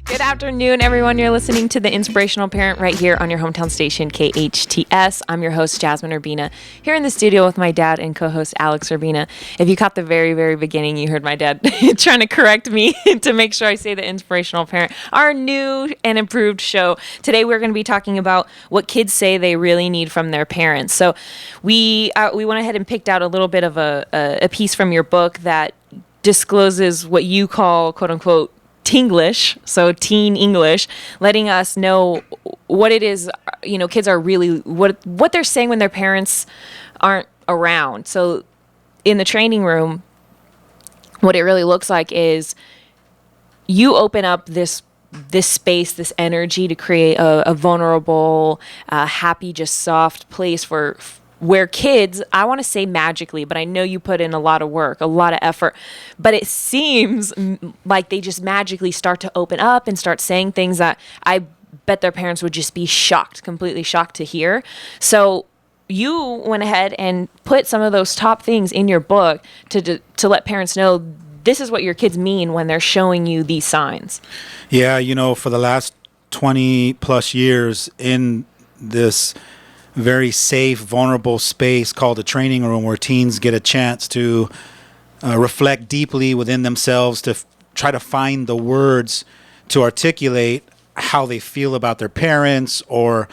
Good afternoon, everyone. You're listening to the Inspirational Parent right here on your hometown station, KHTS. I'm your host, Jazmine Urbina, here in the studio with my dad and co-host, Alex Urbina. If you caught the very, very beginning, you heard my dad trying to correct me to make sure I say the Inspirational Parent, our new and improved show. Today, we're going to be talking about what kids say they really need from their parents. So we went ahead and picked out a little bit of a piece from your book that discloses what you call, quote unquote, Tinglish, so teen English, letting us know what it is, kids are really, what they're saying when their parents aren't around. So in the training room, what it really looks like is you open up this space, this energy to create a vulnerable, happy, just soft place where kids, I want to say magically, but I know you put in a lot of work, a lot of effort, but it seems like they just magically start to open up and start saying things that I bet their parents would just be shocked, completely shocked to hear. So you went ahead and put some of those top things in your book to let parents know this is what your kids mean when they're showing you these signs. Yeah, for the last 20 plus years in this very safe, vulnerable space called the training room, where teens get a chance to reflect deeply within themselves, to try to find the words to articulate how they feel about their parents, or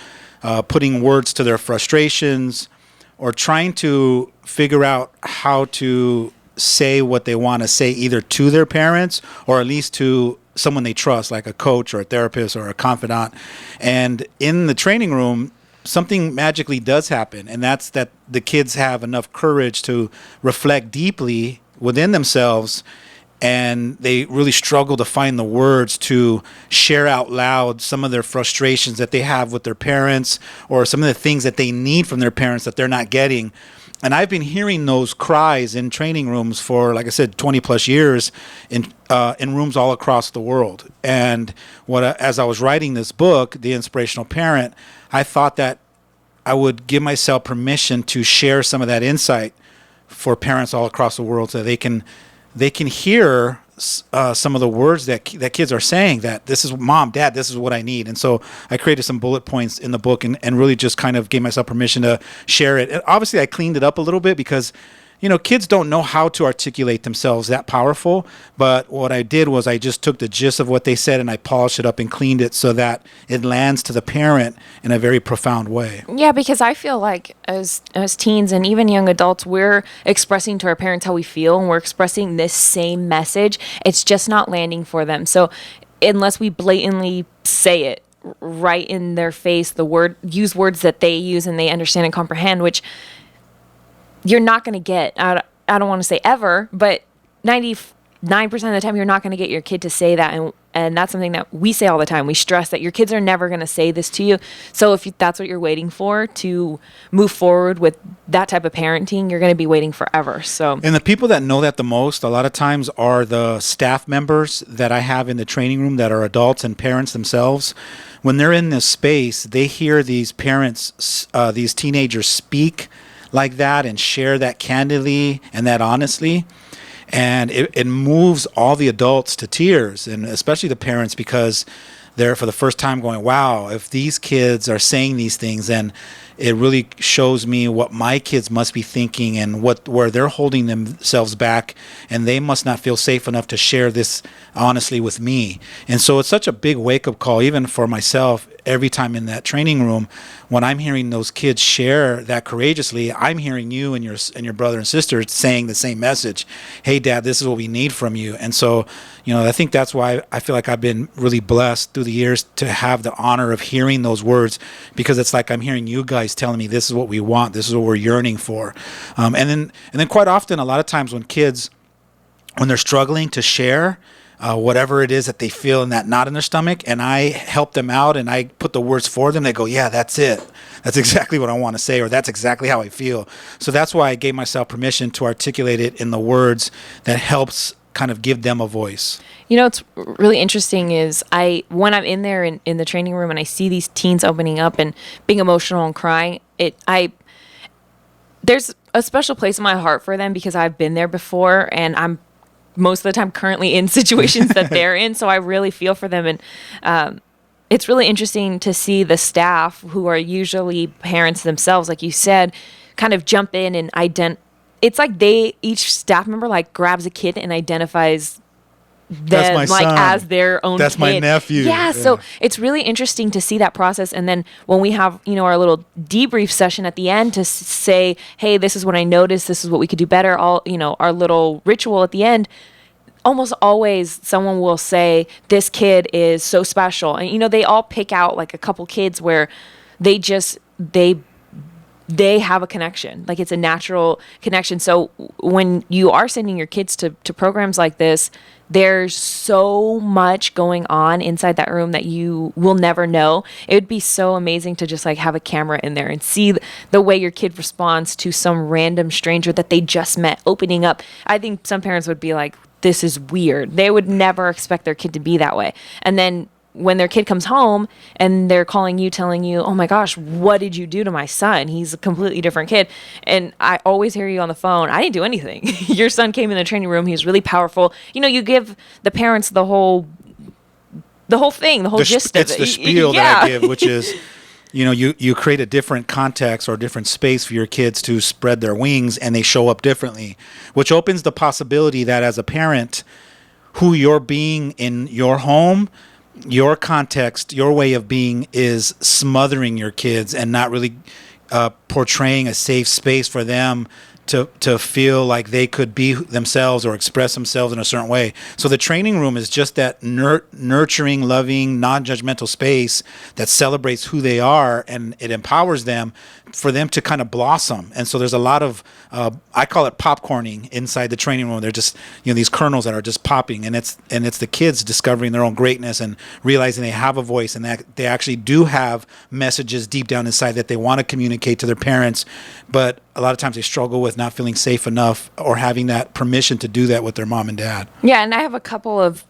putting words to their frustrations, or trying to figure out how to say what they want to say, either to their parents or at least to someone they trust, like a coach or a therapist or a confidant. And in the training room, something magically does happen, and that's that the kids have enough courage to reflect deeply within themselves, and they really struggle to find the words to share out loud some of their frustrations that they have with their parents, or some of the things that they need from their parents that they're not getting. And I've been hearing those cries in training rooms for, like I said, 20 plus years in rooms all across the world. And as I was writing this book, The Inspirational Parent, I thought that I would give myself permission to share some of that insight for parents all across the world, so they can hear some of the words that kids are saying, that this is mom, dad, this is what I need. And so I created some bullet points in the book and really just kind of gave myself permission to share it. And obviously I cleaned it up a little bit because kids don't know how to articulate themselves that powerful. But what I did was I just took the gist of what they said and I polished it up and cleaned it so that it lands to the parent in a very profound way. Yeah, because I feel like as teens and even young adults, we're expressing to our parents how we feel, and we're expressing this same message. It's just not landing for them. So unless we blatantly say it right in their face, use words that they use and they understand and comprehend, which you're not going to get. I don't want to say ever, but 99% of the time, you're not going to get your kid to say that. And that's something that we say all the time. We stress that your kids are never going to say this to you. So if that's what you're waiting for to move forward with that type of parenting, you're going to be waiting forever. So, and the people that know that the most, a lot of times, are the staff members that I have in the training room that are adults and parents themselves. When they're in this space, they hear these parents, these teenagers speak like that and share that candidly and that honestly, and it moves all the adults to tears, and especially the parents, because they're for the first time going, wow, if these kids are saying these things, then it really shows me what my kids must be thinking and where they're holding themselves back, and they must not feel safe enough to share this honestly with me. And so it's such a big wake-up call, even for myself, every time in that training room, when I'm hearing those kids share that courageously, I'm hearing you and your brother and sister saying the same message. Hey, Dad, this is what we need from you. And so, I think that's why I feel like I've been really blessed through the years to have the honor of hearing those words, because it's like I'm hearing you guys telling me this is what we want, this is what we're yearning for. And then quite often, a lot of times when they're struggling to share whatever it is that they feel in that knot in their stomach, and I help them out and I put the words for them, they go, yeah, that's it. That's exactly what I want to say, or that's exactly how I feel. So that's why I gave myself permission to articulate it in the words that helps kind of give them a voice. What's really interesting is when I'm in there in the training room and I see these teens opening up and being emotional and crying, there's a special place in my heart for them because I've been there before, and I'm most of the time currently in situations that they're in. So I really feel for them. And it's really interesting to see the staff, who are usually parents themselves, like you said, kind of jump in and it's like each staff member like grabs a kid and identifies them like son. as their own That's kid. my nephew. Yeah, so it's really interesting to see that process. And then when we have, our little debrief session at the end to say, hey, this is what I noticed, this is what we could do better, our little ritual at the end, almost always someone will say, this kid is so special. And, they all pick out like a couple kids where they have a connection, like it's a natural connection. So when you are sending your kids to programs like this, there's so much going on inside that room that you will never know. It would be so amazing to just like have a camera in there and see the way your kid responds to some random stranger that they just met opening up. I think some parents would be like, this is weird. They would never expect their kid to be that way. And then when their kid comes home and they're calling you, telling you, oh my gosh, what did you do to my son? He's a completely different kid. And I always hear you on the phone, I didn't do anything. Your son came in the training room. He was really powerful. You give the parents the whole thing, the whole gist of it. It's the spiel that I give, which is, you create a different context or a different space for your kids to spread their wings, and they show up differently, which opens the possibility that as a parent, who you're being in your home, your context, your way of being is smothering your kids and not really portraying a safe space for them to feel like they could be themselves or express themselves in a certain way. So the training room is just that nurturing, loving, non-judgmental space that celebrates who they are, and it empowers them for them to kind of blossom. And so there's a lot of, I call it popcorning inside the training room. They're just, these kernels that are just popping, and it's the kids discovering their own greatness and realizing they have a voice and that they actually do have messages deep down inside that they want to communicate to their parents. But a lot of times they struggle with not feeling safe enough or having that permission to do that with their mom and dad. Yeah, and I have a couple of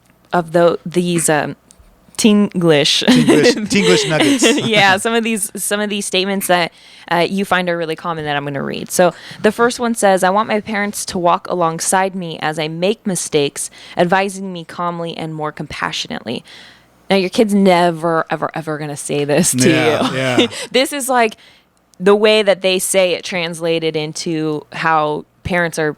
these Tinglish nuggets. Yeah, some of these statements that you find are really common that I'm going to read. So the first one says, I want my parents to walk alongside me as I make mistakes, advising me calmly and more compassionately. Now, your kid's never, ever, ever going to say this to you. Yeah. This is like the way that they say it translated into how parents are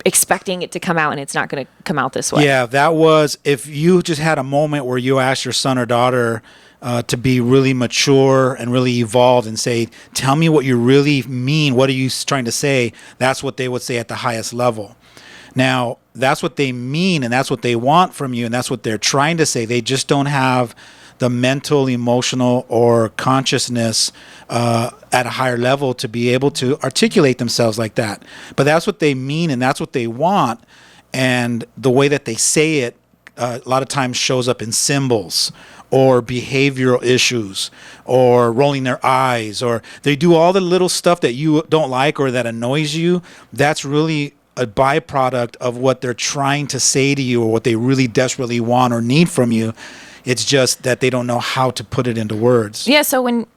expecting it to come out, and it's not going to come out this way. Yeah, that was, if you just had a moment where you asked your son or daughter to be really mature and really evolved and say, tell me what you really mean, what are you trying to say, that's what they would say at the highest level. Now, that's what they mean, and that's what they want from you, and that's what they're trying to say. They just don't have the mental, emotional, or consciousness at a higher level to be able to articulate themselves like that. But that's what they mean, and that's what they want. And the way that they say it a lot of times shows up in symbols or behavioral issues or rolling their eyes, or they do all the little stuff that you don't like or that annoys you. That's really a byproduct of what they're trying to say to you or what they really desperately want or need from you. It's just that they don't know how to put it into words. Yeah, so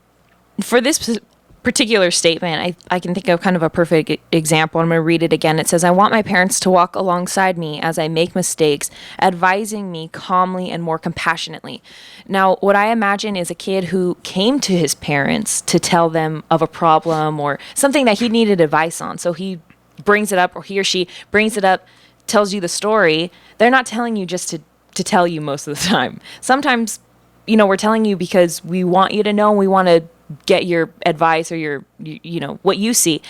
for this particular statement, I can think of kind of a perfect example. I'm going to read it again. It says, I want my parents to walk alongside me as I make mistakes, advising me calmly and more compassionately. Now, what I imagine is a kid who came to his parents to tell them of a problem or something that he needed advice on. So he brings it up, or he or she brings it up, tells you the story. They're not telling you just to tell you most of the time. Sometimes, we're telling you because we want you to know, and we want to get your advice or your, what you see.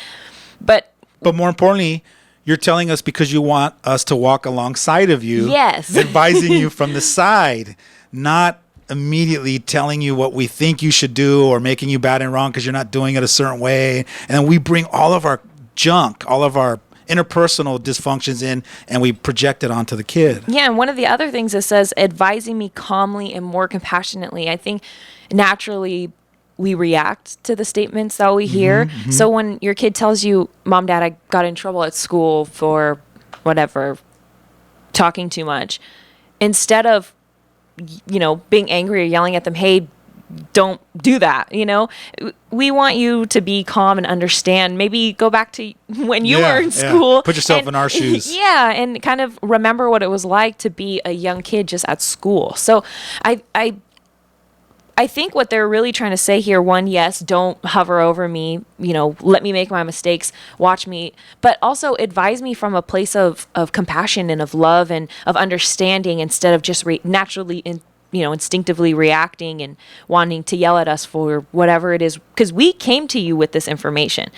But more importantly, you're telling us because you want us to walk alongside of you. Yes. Advising you from the side, not immediately telling you what we think you should do or making you bad and wrong because you're not doing it a certain way. And then we bring all of our junk, all of our interpersonal dysfunctions in, and we project it onto the kid. Yeah, and one of the other things it says, advising me calmly and more compassionately. I think naturally we react to the statements that we hear. Mm-hmm. So when your kid tells you, Mom, Dad, I got in trouble at school for whatever, talking too much, instead of, being angry or yelling at them, hey, don't do that. We want you to be calm and understand. Maybe go back to when you were in school. Put yourself in our shoes. Yeah, and kind of remember what it was like to be a young kid just at school. So I think what they're really trying to say here, one, yes, don't hover over me, let me make my mistakes, watch me, but also advise me from a place of compassion and of love and of understanding, instead of just naturally instinctively reacting and wanting to yell at us for whatever it is, because we came to you with this information.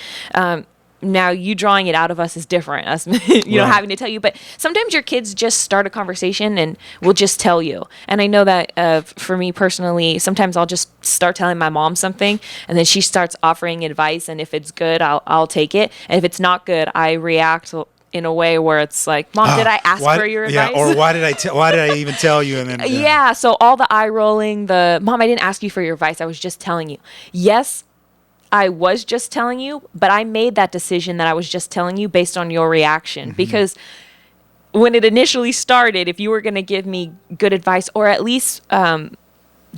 Now you drawing it out of us is different, us having to tell you, but sometimes your kids just start a conversation and will just tell you. And I know that for me personally, sometimes I'll just start telling my mom something, and then she starts offering advice, and if it's good, I'll take it, and if it's not good, I react in a way where it's like, Mom, did I ask for your advice? Yeah, or why did I even tell you? And then yeah, so all the eye rolling, Mom, I didn't ask you for your advice, I was just telling you. Yes, I was just telling you, but I made that decision that I was just telling you based on your reaction. Because when it initially started, if you were going to give me good advice, or at least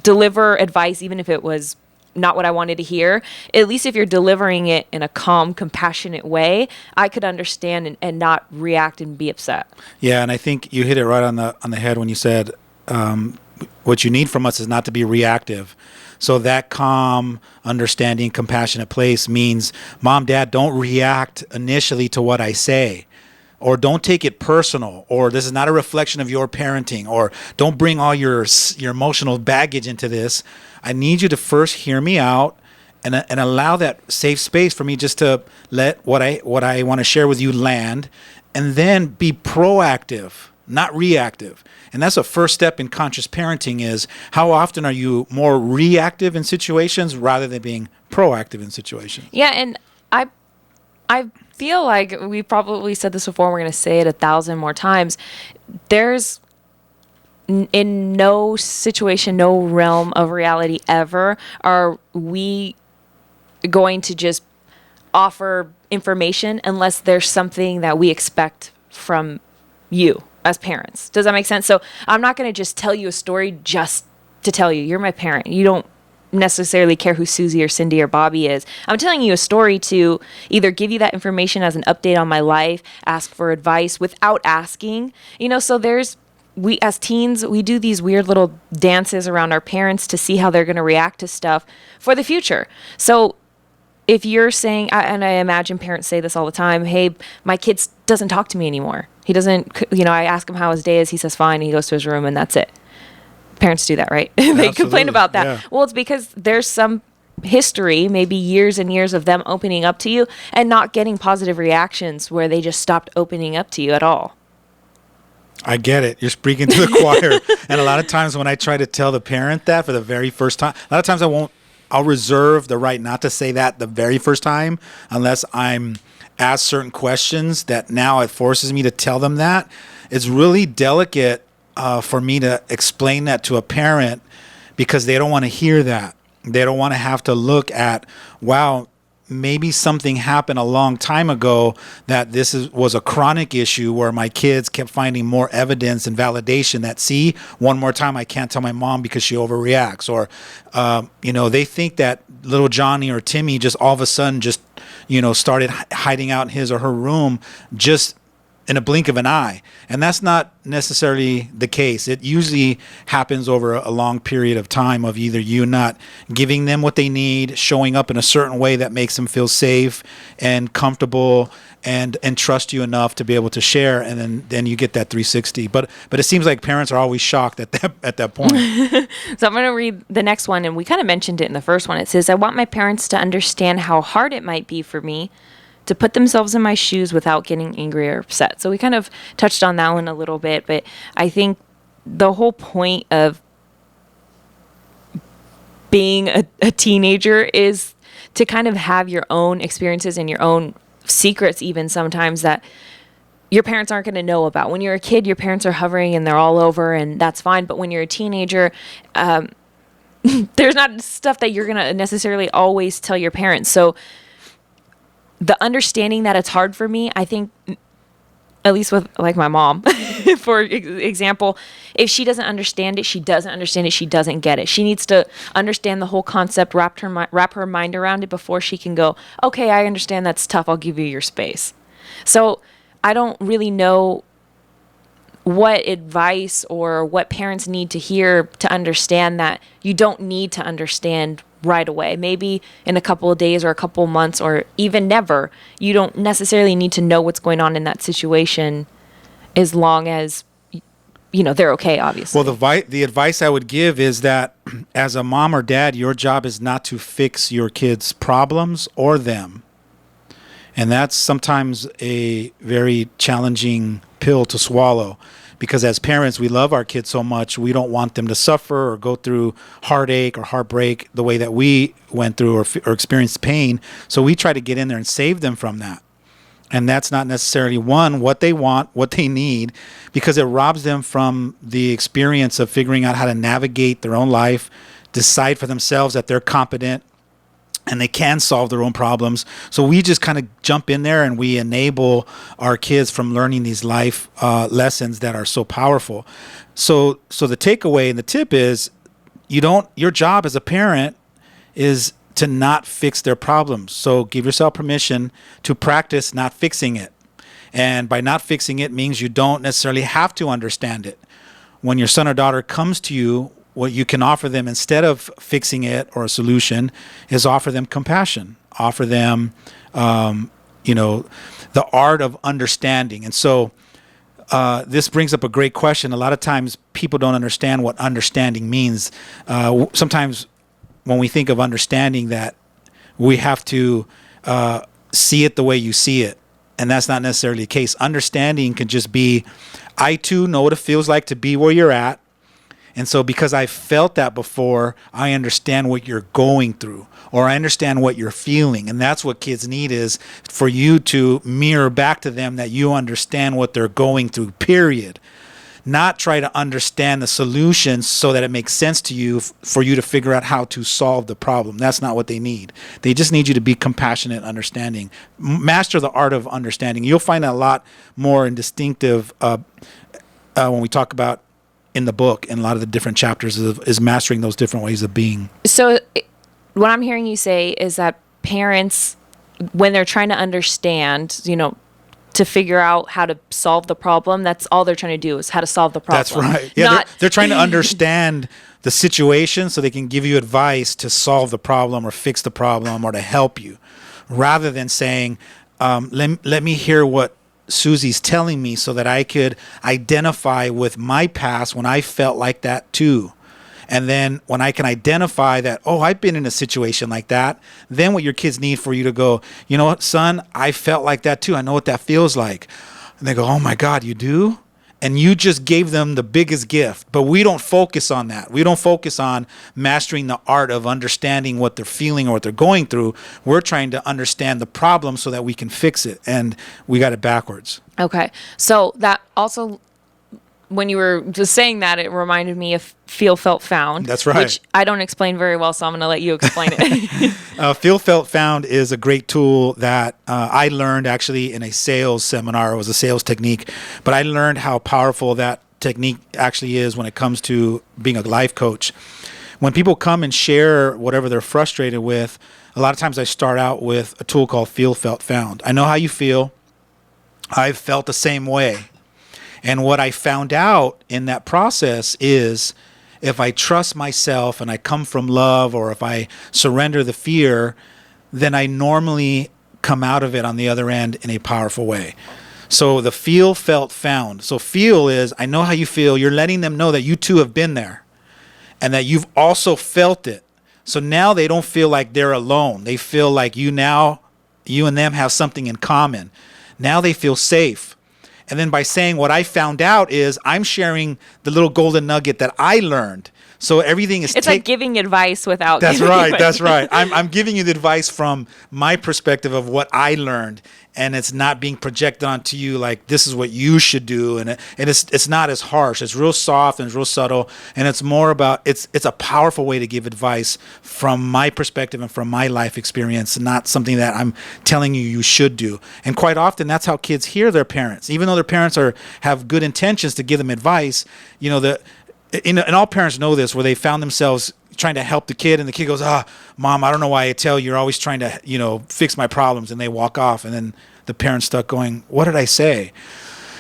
deliver advice, even if it was not what I wanted to hear, at least if you're delivering it in a calm, compassionate way, I could understand and not react and be upset. Yeah, and I think you hit it right on the head when you said what you need from us is not to be reactive. So that calm, understanding, compassionate place means, Mom, Dad, don't react initially to what I say, or don't take it personal, or this is not a reflection of your parenting, or don't bring all your emotional baggage into this. I need you to first hear me out and allow that safe space for me just to let what I want to share with you land, and then be proactive, not reactive. And that's a first step in conscious parenting, is how often are you more reactive in situations rather than being proactive in situations? Yeah, and I feel like we probably said this before, we're going to say it 1,000 more times. There's in no situation, no realm of reality ever are we going to just offer information unless there's something that we expect from you as parents. Does that make sense? So I'm not going to just tell you a story just to tell you. You're my parent. You don't necessarily care who Susie or Cindy or Bobby is. I'm telling you a story to either give you that information as an update on my life, ask for advice without asking. So we as teens, we do these weird little dances around our parents to see how they're going to react to stuff for the future. So if you're saying, and I imagine parents say this all the time, hey, my kid doesn't talk to me anymore. He doesn't, I ask him how his day is. He says fine. And he goes to his room and that's it. Parents do that, right? They complain about that. Yeah. Well, it's because there's some history, maybe years and years of them opening up to you and not getting positive reactions where they just stopped opening up to you at all. I get it. You're speaking to the choir. And a lot of times when I try to tell the parent that for the very first time, a lot of times I'll reserve the right not to say that the very first time unless I'm asked certain questions that now it forces me to tell them that. It's really delicate for me to explain that to a parent because they don't want to hear that. They don't want to have to look at, wow, maybe something happened a long time ago that was a chronic issue where my kids kept finding more evidence and validation that, see, one more time I can't tell my mom because she overreacts. Or, they think that little Johnny or Timmy just all of a sudden just, started hiding out in his or her room just in a blink of an eye. And that's not necessarily the case. It usually happens over a long period of time of either you not giving them what they need, showing up in a certain way that makes them feel safe and comfortable and trust you enough to be able to share, and then you get that 360. But it seems like parents are always shocked at that point. So I'm going to read the next one, and we kind of mentioned it in the first one. It says, I want my parents to understand how hard it might be for me to put themselves in my shoes without getting angry or upset. So we kind of touched on that one a little bit, but I think the whole point of being a teenager is to kind of have your own experiences and your own secrets, even sometimes that your parents aren't going to know about. When you're a kid, your parents are hovering and they're all over, and that's fine. But when you're a teenager, there's not stuff that you're going to necessarily always tell your parents. So the understanding that it's hard for me, I think at least with like my mom, for example, if she doesn't understand it, she doesn't understand it. She doesn't get it. She needs to understand the whole concept, wrap her mind around it before she can go, okay, I understand that's tough. I'll give you your space. So I don't really know what advice or what parents need to hear to understand that you don't need to understand right away. Maybe in a couple of days or a couple of months or even never. You don't necessarily need to know what's going on in that situation as long as, they're okay, obviously. Well, the advice I would give is that as a mom or dad, your job is not to fix your kids' problems or them. And that's sometimes a very challenging pill to swallow, because as parents, we love our kids so much, we don't want them to suffer or go through heartache or heartbreak the way that we went through or experienced pain. So we try to get in there and save them from that. And that's not necessarily, one, what they want, what they need, because it robs them from the experience of figuring out how to navigate their own life, decide for themselves that they're competent and they can solve their own problems. So we just kind of jump in there and we enable our kids from learning these life lessons that are so powerful. So the takeaway and the tip is, your job as a parent is to not fix their problems. So give yourself permission to practice not fixing it. And by not fixing it means you don't necessarily have to understand it. When your son or daughter comes to you, what you can offer them instead of fixing it or a solution is offer them compassion, offer them, the art of understanding. And so this brings up a great question. A lot of times people don't understand what understanding means. Sometimes when we think of understanding, that we have to see it the way you see it. And that's not necessarily the case. Understanding can just be, I too know what it feels like to be where you're at. And so because I felt that before, I understand what you're going through, or I understand what you're feeling. And that's what kids need, is for you to mirror back to them that you understand what they're going through, period. Not try to understand the solution so that it makes sense to you for you to figure out how to solve the problem. That's not what they need. They just need you to be compassionate and understanding. Master the art of understanding. You'll find that a lot more in distinctive when we talk about in the book, and a lot of the different chapters is mastering those different ways of being. So what I'm hearing you say is that parents, when they're trying to understand, to figure out how to solve the problem, that's all they're trying to do, is how to solve the problem. That's right. Yeah, they're trying to understand the situation so they can give you advice to solve the problem or fix the problem or to help you, rather than saying, let me hear what Susie's telling me so that I could identify with my past when I felt like that too. And then when I can identify that, I've been in a situation like that, then what your kids need for you to go, you know what, son, I felt like that too. I know what that feels like. And they go, oh my God, you do? And you just gave them the biggest gift. But we don't focus on that. We don't focus on mastering the art of understanding what they're feeling or what they're going through. We're trying to understand the problem so that we can fix it. And we got it backwards. Okay. So that also, when you were just saying that, it reminded me of Feel, Felt, Found. That's right. Which I don't explain very well, so I'm going to let you explain it. Feel, Felt, Found is a great tool that I learned actually in a sales seminar. It was a sales technique, but I learned how powerful that technique actually is when it comes to being a life coach. When people come and share whatever they're frustrated with, a lot of times I start out with a tool called Feel, Felt, Found. I know how you feel. I've felt the same way. And what I found out in that process is, if I trust myself and I come from love, or if I surrender the fear, then I normally come out of it on the other end in a powerful way. So the Feel, Felt, Found. So feel is, I know how you feel. You're letting them know that you too have been there and that you've also felt it. So now they don't feel like they're alone. They feel like you and them have something in common. Now they feel safe. And then by saying what I found out is, I'm sharing the little golden nugget that I learned. So everything is... It's like giving advice without... That's right. That's right. I'm giving you the advice from my perspective of what I learned. And it's not being projected onto you like, this is what you should do. And it's not as harsh. It's real soft and it's real subtle. And it's more about, it's a powerful way to give advice from my perspective and from my life experience, not something that I'm telling you should do. And quite often, that's how kids hear their parents. Even though their parents have good intentions to give them advice, and all parents know this, where they found themselves trying to help the kid, and the kid goes, Mom, I don't know why I tell you, you're always trying to, fix my problems, and they walk off, and then the parent's stuck going, what did I say?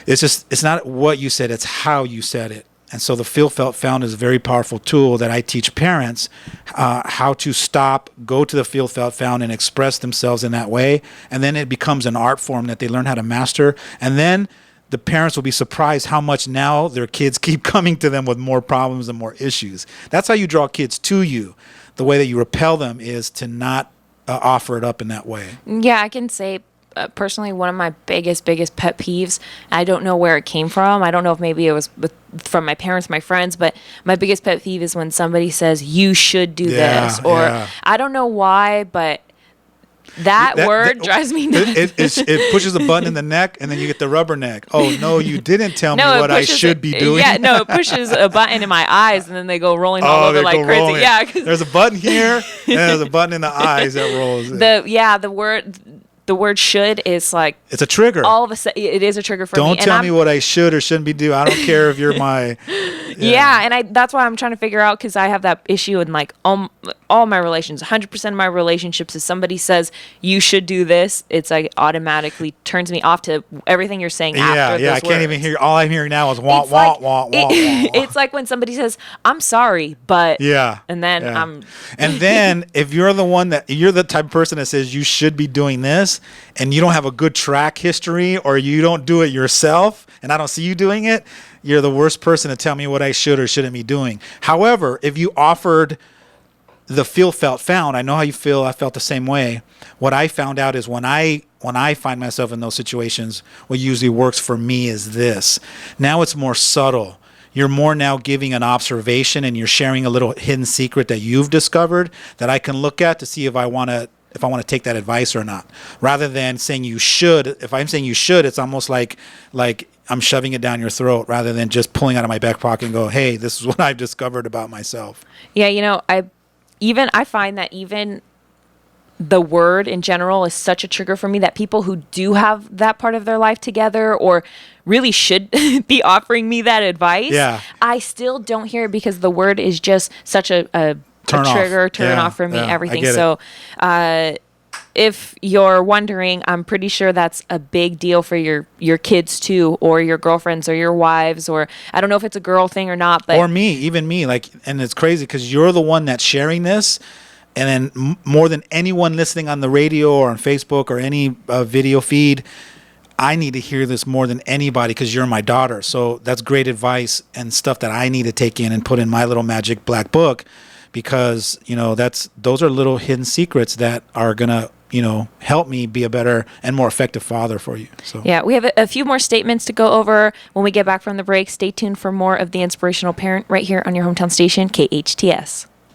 It's not what you said, it's how you said it. And so the feel, felt, found is a very powerful tool that I teach parents how to stop, go to the feel, felt, found, and express themselves in that way. And then it becomes an art form that they learn how to master. And then the parents will be surprised how much now their kids keep coming to them with more problems and more issues. That's how you draw kids to you. The way that you repel them is to not offer it up in that way. Yeah, I can say personally, one of my biggest pet peeves, I don't know where it came from. I don't know if maybe it was from my parents, my friends, but my biggest pet peeve is when somebody says, you should do this, or I don't know why, but that word drives me nuts. It pushes a button in the neck, and then you get the rubber neck. Oh, no, you didn't tell me what I should be doing. Yeah, no, it pushes a button in my eyes, and then they go rolling all over like crazy. Rolling. Yeah, there's a button here, and there's a button in the eyes that rolls. The word should is like... It's a trigger. All of a sudden, it is a trigger for me. Don't tell me what I should or shouldn't be doing. I don't care if you're my... Yeah, and that's why I'm trying to figure out, because I have that issue in like all my relations. 100% of my relationships, if somebody says, you should do this, it's like automatically turns me off to everything you're saying after those I words. can't even hear. All I'm hearing now is wah, wah, wah, wah. It's like when somebody says, I'm sorry, but... Yeah. And then And then if you're the type of person that says you should be doing this, and you don't have a good track history, or you don't do it yourself, and I don't see you doing it, you're the worst person to tell me what I should or shouldn't be doing. However, if you offered the feel, felt, found, I know how you feel. I felt the same way. What I found out is when I find myself in those situations, what usually works for me is this. Now it's more subtle. You're more now giving an observation, and you're sharing a little hidden secret that you've discovered that I can look at to see if I want to take that advice or not, rather than saying you should. If I'm saying you should, it's almost like I'm shoving it down your throat, rather than just pulling out of my back pocket and go, hey, this is what I've discovered about myself. Yeah, I find that even the word in general is such a trigger for me, that people who do have that part of their life together, or really should be offering me that advice, I still don't hear it, because the word is just such a turn off for me, everything. So if you're wondering, I'm pretty sure that's a big deal for your kids too, or your girlfriends or your wives, or I don't know if it's a girl thing or not, but even me, and it's crazy because you're the one that's sharing this, and then more than anyone listening on the radio or on Facebook or any video feed, I need to hear this more than anybody because you're my daughter. So that's great advice and stuff that I need to take in and put in my little magic black book, because those are little hidden secrets that are gonna help me be a better and more effective father for you. So yeah, we have a few more statements to go over when we get back from the break. Stay tuned for more of the Inspirational Parent right here on your hometown station, KHTS.